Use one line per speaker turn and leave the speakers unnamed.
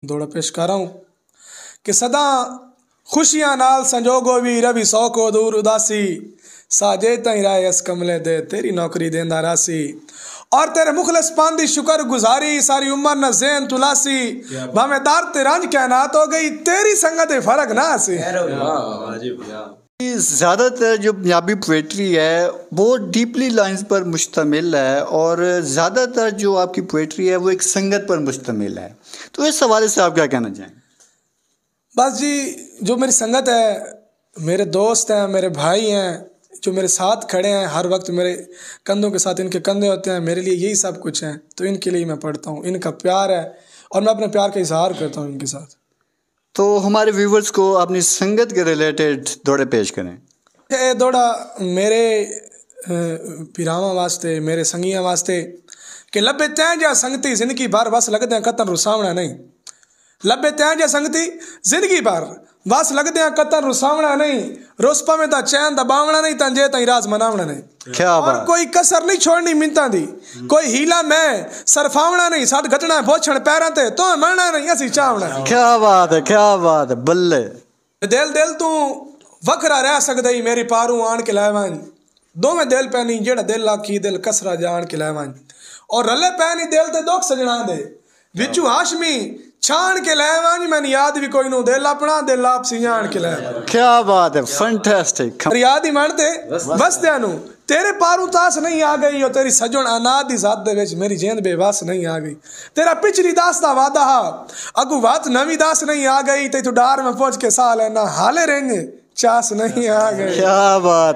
दौड़ा पेश कर रहा हूँ कि सदा खुशियां नाल संजोगो भी रवि सौ को दूर उदासी साजे तई राय अस कमले दे तेरी नौकरी देंदा रासी और तेरे मुखलस पांदी शुक्र गुजारी सारी उम्र न ज़ेन तुलासी भावे दार ते रंज कहनात हो गई तेरी संगत फर्क ना सी।
ज़्यादातर जो पंजाबी पोइट्री है वो डीपली लाइंस पर मुश्तमिल है और ज़्यादातर जो आपकी पोइट्री है वो एक संगत पर मुश्तमिल है, तो इस हवाले से आप क्या कहना चाहेंगे?
बस जी, जो मेरी संगत है, मेरे दोस्त हैं, मेरे भाई हैं, जो मेरे साथ खड़े हैं, हर वक्त मेरे कंधों के साथ इनके कंधे होते हैं, मेरे लिए यही सब कुछ हैं, तो इनके लिए मैं पढ़ता हूँ। इनका प्यार है और मैं अपने प्यार का इजहार करता हूँ इनके साथ।
तो हमारे व्यूवर्स को अपनी संगत के रिलेटेड दौड़े पेश करें।
ये दौड़ा मेरे पिरावां वास्ते, मेरे संगियां वास्ते कि लब्बे तैं जा संगती जिंदगी भर बस लगदे कतन रुसावना नहीं। लब्बे तैं जा संगती जिंदगी भर बस लगदे कतन रुसावना नहीं। रोस पवे दा चैन दा बावना नहीं, तंजे तई राज मनावना नहीं।
क्या बात।
और कोई कसर नहीं छोड़नी मिन्नतां दी, कोई हीला मैं सरफावना नहीं। साड घटना भोछण पैरां ते तो मरना नहीं असी चावना।
क्या बात है, क्या बात है, बल्ले।
दिल दिल तू वखरा रह सकदा ही मेरी पारू आन के लावां। दोवें दिल पैनी जेड़ा दिल आखी दिल कसरा जान के लावां। और रले पैनी दिल ते दुख सजना दे विचू हाशमी छान के लावां। मैंने याद भी कोई नु दिल अपना दिल आप सियाण के लावां।
क्या बात है, फैंटास्टिक।
याद ही मानते बस नु तेरे पारू तास नहीं आ गई और तेरी सजन अनाद दी जात दे विच मेरी जेंद बेवास नहीं आ गई। तेरा पिछली दास दा वादा हा अगू बात नवी दास नहीं आ गई। ते तू डार में पहुंच के सा लेना हाले रहेंगे चास नहीं आ गई।
क्या बात।